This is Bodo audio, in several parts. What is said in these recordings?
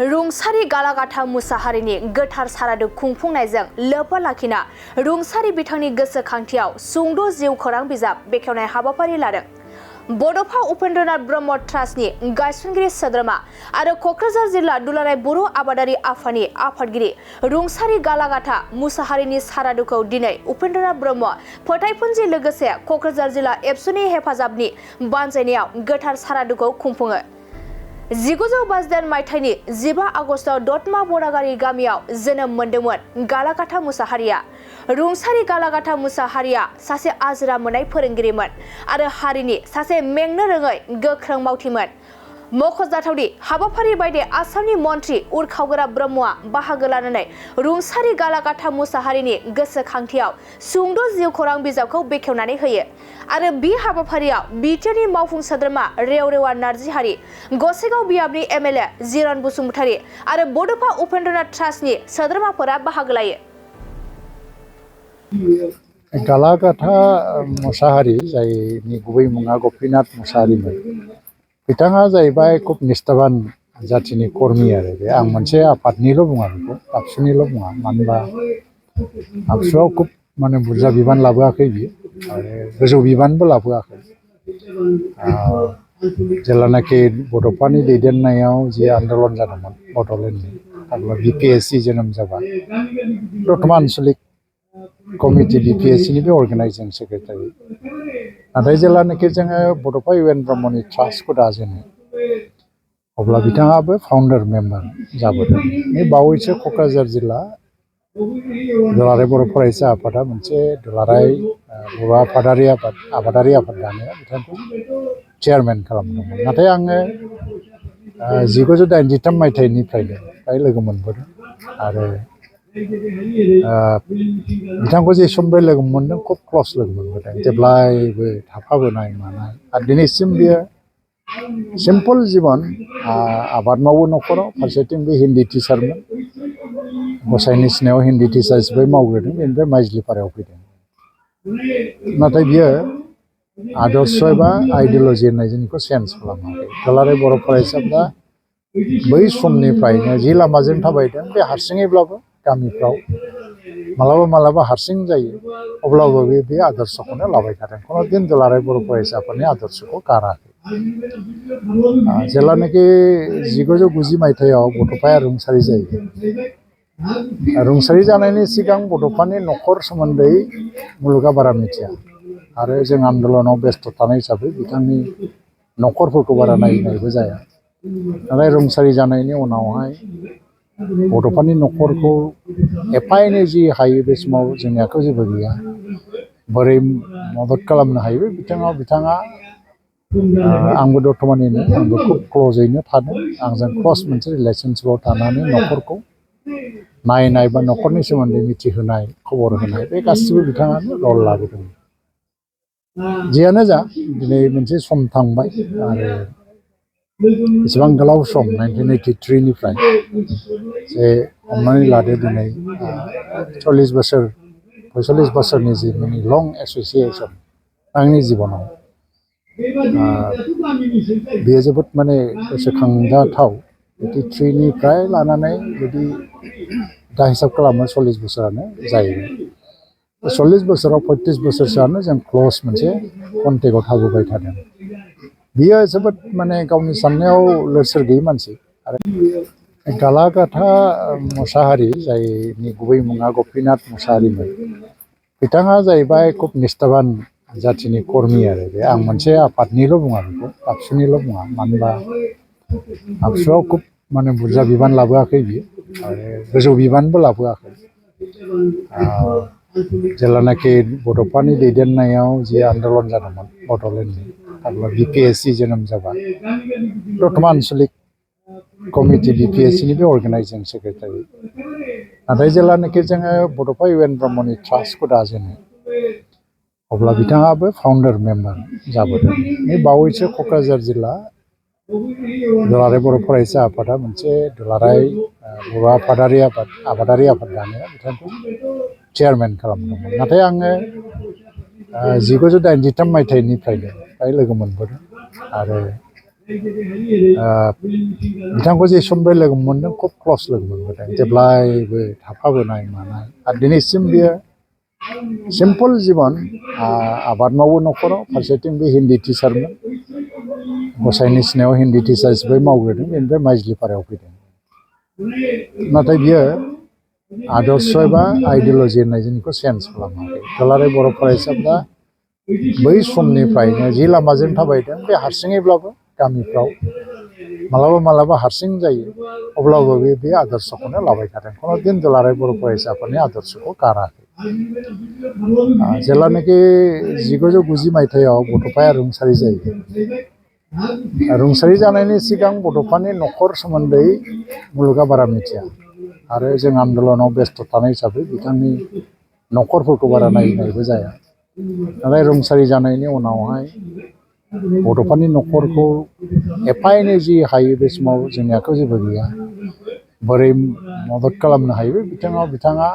रुंसारि गालागाथा मुसाहारिनि गोथार सारादु खुंफुंनायजों लोब्बा लाखिना रुंसारि बिथांनि गोसोखांथियाव सुंद' जिउ खौरां बिजाब बेखेवनाय हाबाफारि लादों। बड'फा उपेन्द्रनाथ ब्रह्म ट्रास्टनि गायसनगिरि सोद्रोमा आरो क'क्राझार जिल्ला दुलाराय बर' आबादारि आफादनि आफादगिरि रुंसारि गालागाथा मुसाहारिनि सारादुखौ दिनै उपेन्द्रनाथ ब्रह्म फोथायफुंजि लोगोसे क'क्राझार जिल्ला एबसुनि हेफाजाबनि बानजायनायाव गोथार सारादुखौ खुंफुङो। 1952 मायथाइनि 15 आगस्टआव दतमा बरागारि गामियाव जोनोम मोन्दोंमोन गालागाथा मुसाहारिया। रुंसारि गालागाथा मुसाहारिया सासे आजिरा मोननाय फोरोंगिरिमोन आरो हारिनि सासे मेंनो रोङै गोख्रों मावथिमोन। मख'जाथावदि हाबाफारि बायदि आसामनि मन्त्रि उरखावगोरा ब्रह्मआ बाहागो लानानै रुंसारि गालागाथा मुसाहारिनि गोसोखांथियाव सुंद' जिउ खौरां बिजाबखौ बेखेवनानै होयो आरो बे हाबाफारियाव बिटिआरनि मावफुं सोद्रोमा रेवरेवा नार्जिहारि, गसाइगाव बियाबनि एमएलए जिरन बसुमतारी आरो बड'फा उपेन्द्रनाथ ट्रास्टनि सोद्रोमाफोरा बाहागो लायो। गालागाथा मुसाहारि जायनि गुबै मुङा गपिनाथ मुसाहारिमोन, बिथाङा जाहैबाय खुब निष्ठाबान जाथिनि कर्मी आरो बे आं मोनसे आफादनिल' बुङा, बेखौ आबसुनिल' बुङा। मानो होनबा आबसुआव खुब बुरजा बिबान लाबोआखै बियो आरो गोजौ बिबानबो लाबोआखै। जेब्लानाखि बड'फानि दैदेननायाव जि आन्दलन जादोंमोन बड'लेण्डनि, अब्ला बिपिएससि जोनोम जाबाय। दतमा आन्सलिक कमिटि बिपिएससिनि बे अर्गेनाइजिं सेक्रेटारि। नाथाय जेब्लानाखि जोङो बड'फा इउएन ब्रह्मनि ट्रास्टखौ दाजेनो, अब्ला बिथाङाबो फाउन्डार मेम्बार जाबोदों। बे बावैसो क'क्राझार जिल्ला दुलाराय बर' फरायसा आफादा मोनसे दुलाराय बर' आबादारि आफाद दानायाव बिथांखौ चेयारमेन खालामदोंमोन। नाथाय आङो 1983 मायथाइनिफ्रायनो फ्राय लोगो मोनबोदों आरो बिथांखौ जे समनिफ्राय लोगो मोनदों खुब क्लस लोगो मोनबोदों, जेब्लायबो थाफाबोनाय मानाय। आरो दिनैसिम बियो सिम्पल जिबन, आबाद मावो न'खराव, फारसेथिं बे हिन्दी टिचारमोन, गसाइनि सिनायाव हिन्दी टिचार हिसाबै मावग्रोदों, बेनिफ्राय माइज्लिपारायाव फैदों। नाथाय बियो आदर्श एबा आइडिय'लजि होननाय जोंखौ चेन्ज खालामाखै। दुलाराय बर' फरायसाफ्रा बै समनिफ्रायनो जि लामाजों थाबायदों, बे हारसिङैब्लाबो गामिफ्राव मालाबा हारसिं जायो, अब्लाबो बे आदर्शखौनो लाबाय थादों। खुनुदिन दुलाराय बर' फरायसाफोरनि आदर्शखौ गाराखै। जेब्लानाखि 1990 मायथाइयाव बड'फाया रुंसारि जायो, रुंसारि जानायनि सिगां बड'फानि न'खर सोमोन्दै मुलुगा बारा मिथिया आरो जों आन्दलनाव बेस्थ' थानाय हिसाबै बिथांनि न'खरफोरखौ बारा नायनायबो जाया। नाथाय रुंसारि जानायनि उनावहाय बड'फानि न'खरखौ एफा एनै जि हायो, बे समाव जोंनि आखायाव जेबो गैया, बोरै मदद खालामनो हायो बिथाङा आंबो दतमानिनो, आंबो खुब क्लजैनो थादों। आंजों क्लस मोनसे रिलेसनशिपआव थानानै न'खरखौ नायनाय बा न'खरनि सोमोन्दै मिथिहोनाय, खबर होनाय, बे गासिबो बिथाङानो रल लाबोदों। जियानो जा, दिनै मोनसे सम थांबाय आरो एसेबां गोलाव सम 1983निफ्राय जे हमनानै लादो दिनै 45 बोसोरनि जि लं एस'सियेसन आंनि जिबनाव, बेयो जोबोद गोसोखांजाथाव। 83निफ्राय लानानै जुदि दा हिसाब खालामो 40 बोसोरानो जायो। 40 बोसोराव 35 बोसोरसोआनो जों क्लस मोनसे कन्टेक्टआव थाबोबाय थादों। बियो जोबोद गावनि साननायाव लोरसोर गैयै मानसि। आरो गालागाथा मुसाहारि जायनि गुबै मुङा गपिनाथ मुसाहारिमोन, बिथाङा जाहैबाय खुब निष्ठाबान जाथिनि कर्मी आरो बे आं मोनसे आफादनिल' बुङा, बेखौ आबसुनिल' बुङा। मानो होनबा आबसुआव खुब बुरजा बिबान लाबोआखै बियो आरो गोजौ बिबानबो लाबोआखै। जेब्लानाखि बड'फानि दैदेननायाव जि आन्दलन जादोंमोन बड'लेण्डनि, अब्ला बिपिएससि जोनोम जाबाय। दतमा आन्सलिक कमिटि बिपिएससिनि बे अर्गेनाइजिं सेक्रेटारि। नाथाय जेब्लानाखि जोङो बड'फा इउएन ब्रह्मनि ट्रास्टखौ दाजेनो, अब्ला बिथाङाबो फाउन्डार मेम्बार जाबोदों। बे बावैसो क'क्राझार जिल्ला दुलाराय बर' फरायसा आफादा मोनसे दुलाराय बर' आबादारि आफाद दानायाव बिथांखौ चेयारमेन खालामदोंमोन। नाथाय आङो 1983 मायथाइनिफ्रायनो फ्राय लोगो मोनबोदों आरो बिथांखौ जे समबो लोगो मोनदों खुब क्लस लोगो मोनबोदों जेब्लायबो थाफाबोनाय मानाय आरो दिनैसिम बियो सिम्पल जीवन आबाद मावो न'खराव फारसेथिं बे हिन्दी टिचारमोन गसाइनि सिनायाव हिन्दी टिचार हिसाबै मावग्रोदों बेनिफ्राय माइजलिपारायाव फैदों नाथाय बियो आदर्श एबा आइडिय'लजि होननाय जिनिसखौ चेन्ज खालामाखै दुलाराय बर' फरायसाफ्रा बै समनिफ्रायनो जि लामाजों थाबायदों बे हारसिङैब्लाबो गामिफ्राव मालाबा हारसिं जायो अब्लाबो बे आदर्शखौनो लाबाय थादों खुनु दिन दुलाराय बर' फरायसाफोरनि आदर्शखौ गाराखै जेब्लानाखि 1990 मायथाइयाव बड'फाया रुंसारि जायो रुंसारि जानायनि सिगां बड'फानि न'खर सोमोन्दै मुलुगा बारा मिथिया आरो जों आन्दलनाव बेस्थ' थानाय हिसाबै बिथांनि न'खरफोरखौ बारा नायनायबो जाया नाथाय रुंसारि जानायनि उनावहाय बड'फानि न'खरखौ एफा एनै जि हायो बे समाव जोंनि आखायाव जेबो गैया बोरै मदद खालामनो हायो बिथाङा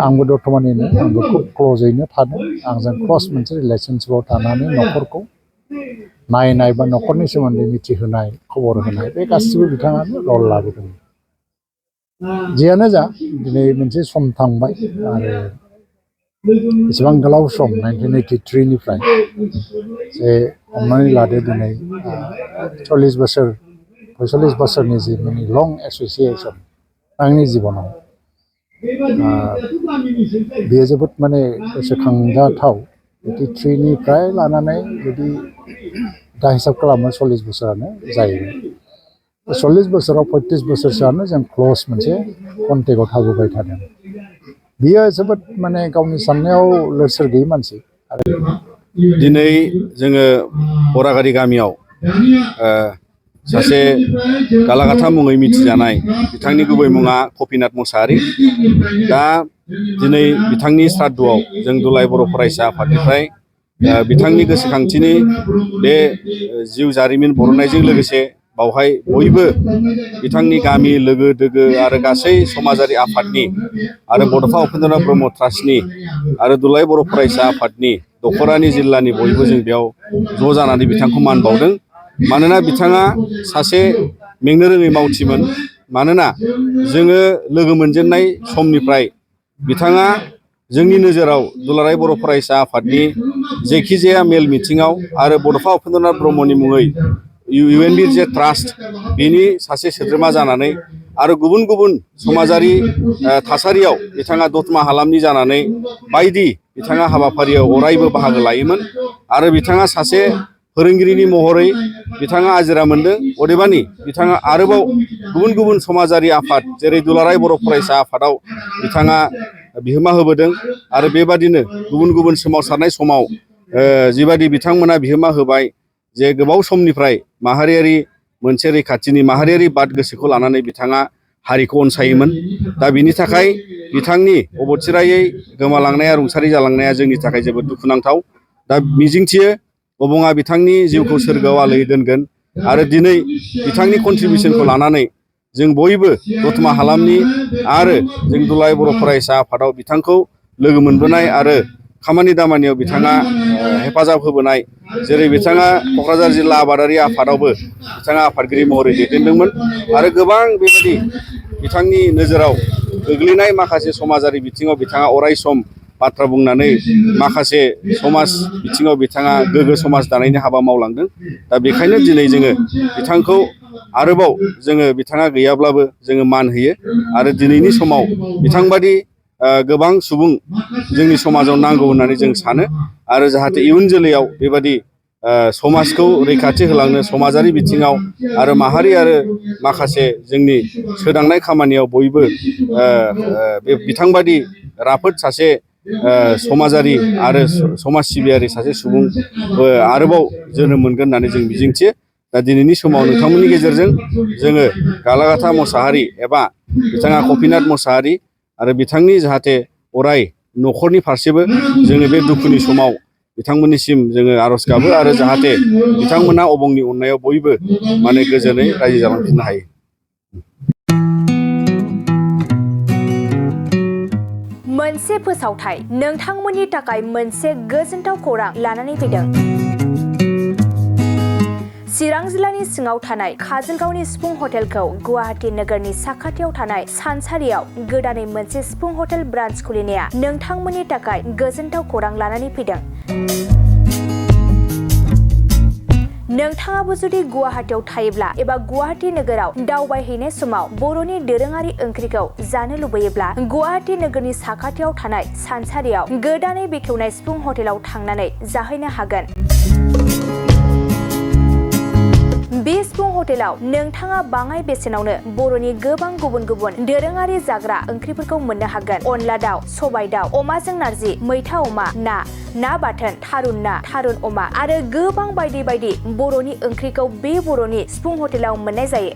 आंबो दतमानिनो आंबो खुब क्ल'जैनो थादों आंजों क्ल'स मोनसे रिलेसनशिपआव थानानै न'खरखौ नायनाय बा न'खरनि सोमोन्दै मिथिहोनाय खबर होनाय बे गासिबो बिथाङानो रल लाबोदों जियानो जा दिनै मोनसे सम थांबाय आरो एसेबां गोलाव सम 1983 निफ्राय जे हमनानै लादो दिनै 40 बोसोरनि जि माने लं एस'सिएसन आंनि जिबनाव बेयो जोबोद माने गोसोखांजाथाव 83 निफ्राय लानानै जुदि दा हिसाब खालामो 40 बोसोरानो जाहैबाय 40 बोसोराव 35 बोसोरसोआनो जों क्ल'ज मोनसे कन्टेक्टआव थाबोबाय थादों बियो जोबोद माने गावनि साननायाव लोरसोर गैयै मानसि आरो दिनै जोङो बरागारि गामियाव सासे गालागाथा मुङै मिथिजानाय बिथांनि गुबै मुङा कपिनाथ मुसाहारि दा दिनै बिथांनि श्राद्धआव जों दुलाराय बर' फरायसा आफादनिफ्राय बिथांनि गोसोखांथिनि बे जिउ जारिमिन बरननायजों लोगोसे बावहाय बयबो बिथांनि गामि लोगो दोगो आरो गासै समाजारि आफादनि आरो बड'फा उपेन्द्रनाथ ब्रह्म ट्रास्टनि आरो दुलाराय बर' फरायसा आफादनि दख'रानि जिल्लानि बयबो जों बेयाव ज' जानानै बिथांखौ मान बावदों मानोना बिथाङा सासे मेंनो रोङै मावथिमोन मानोना जोङो लोगो मोनजेननाय समनिफ्राय बिथाङा जोंनि नोजोराव दुलाराय बर' फरायसा आफादनि जेखिजाया मेल मिथिङाव आरो बड'फा उपेन्द्रनाथ ब्रह्मनि मुङै UNBJ ट्रास्ट बिनि सासे सोद्रोमा जानानै आरो गुबुन गुबुन समाजारि थासारियाव बिथाङा दतमा हालामनि जानानै बायदि बिथाङा हाबाफारियाव अरायबो बाहागो लायोमोन आरो बिथाङा सासे फोरोंगिरिनि महरै बिथाङा आजिरा मोन्दों अदेबानि बिथाङा आरोबाव गुबुन गुबुन समाजारि आफाद जेरै दुलाराय बर' फरायसा आफादाव बिथाङा बिहोमा होबोदों आरो बेबादिनो गुबुन गुबुन सोमावसारनाय समाव जिबादि बिथांमोना बिहोमा होबाय जे गोबाव समनिफ्राय माहारियारि मोनसे रैखाथिनि माहारियारि बाद गोसोखौ लानानै बिथाङा हारिखौ अनसायोमोन दा बिनि थाखाय बिथांनि अबथिरायै गोमालांनाया रुंसारि जालांनाया जोंनि थाखाय जोबोद दुखुनांथाव दा मिजिंथियो अबङा बिथांनि जिउखौ सोरगोआव आलोयै दोनगोन आरो दिनै बिथांनि कन्ट्रिबिउसनखौ लानानै जों बयबो दतमा हालामनि आरो जों दुलाराय बर' फरायसा आफादाव बिथांखौ लोगो मोनबोनाय आरो खामानि दामानियाव बिथाङा हेफाजाब होबोनाय जेरै बिथाङा क'क्राझार जिल्ला आबादारि आफादावबो बिथाङा आफादगिरि महरै दैदेनदोंमोन आरो गोबां बेबायदि बिथांनि नोजोराव गोग्लैनाय माखासे समाजारि बिथिङाव बिथाङा अराय सम बाथ्रा बुंनानै माखासे समाज बिथिङाव बिथाङा गोग्गो समाज दानायनि हाबा मावलांदों दा बेखायनो दिनै जोङो बिथांखौ आरोबाव जोङो बिथाङा गैयाब्लाबो जोङो मान होयो आरो दिनैनि समाव बिथांबादि गोबां सुबुं जोंनि समाजाव नांगौ होननानै जों सानो आरो जाहाथे इयुन जोलैयाव बेबादि समाजखौ रैखाथि होलांनो समाजारि बिथिङाव आरो माहारि आरो माखासे जोंनि सोदांनाय खामानियाव बयबो बे बिथांबादि राफोद सासे समाजारि आरो समाज सिबियारि सासे सुबुं आरोबाव जोनोम मोनगोन होननानै जों मिजिंथियो दा दिनैनि समाव नोंथांमोननि गेजेरजों जोङो गालागाथा मुसाहारि एबा बिथाङा कपिनाथ मुसाहारि आरो बिथांनि जाहाथे अराय न'खरनि फारसेबो जोङो बे दुखुनि समाव बिथांमोननिसिम जोङो आर'ज गाबो आरो जाहाथे बिथांमोना अबंनि अननायाव बयबो माने गोजोनै रायजो जालांफिननो हायो। मोनसे फोसावथाय नोंथांमोननि थाखाय मोनसे गोजोनथाव खौरां लानानै फैदों। चिरां जिल्लानि सिङाव थानाय काजलगावनि सिफुं हटेलखौ गुवाहाटी नोगोरनि साखाथियाव थानाय सानसारियाव गोदानै मोनसे सिफुं हटेल ब्रान्च खुलिनाया नोंथांमोननि थाखाय गोजोनथाव खौरां लानानै फैदों। नोंथाङाबो जुदि गुवाहाटीयाव थायोब्ला एबा गुवाहाटी नोगोराव दावबायहैनाय समाव बर'नि दोरोङारि ओंख्रिखौ जानो लुबैयोब्ला गुवाहाटी नोगोरनि साखाथियाव थानाय सानसारियाव गोदानै बेखेवनाय सिफुं हटेलाव थांनानै जाहैनो हागोन। बे सिफुं हटेलाव नोंथाङा बाङाय बेसेनावनो बर'नि गोबां गुबुन गुबुन दोरोङारि जाग्रा ओंख्रिफोरखौ मोननो हागोन। अनला दाउ, सबाय दाउ, अमाजों नारजि, मैथा अमा, ना बाथोन, थारुन अमा आरो गोबां बायदि बायदि बर'नि ओंख्रिखौ बे बर'नि सिफुं हटेलाव मोननाय जायो।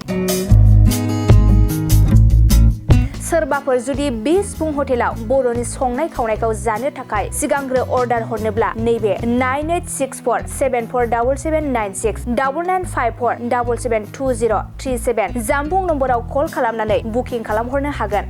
सोरबाफोर जुदि बे सिफुं हटेलाव बर'नि संनाय खावनायखौ जानो थाखाय सिगांग्रो अर्डार हरनोब्ला नैबे 9864747796 9954772037 जामबुं नम्बराव कल खालामनानै बुकिं खालामहरनो हागोन।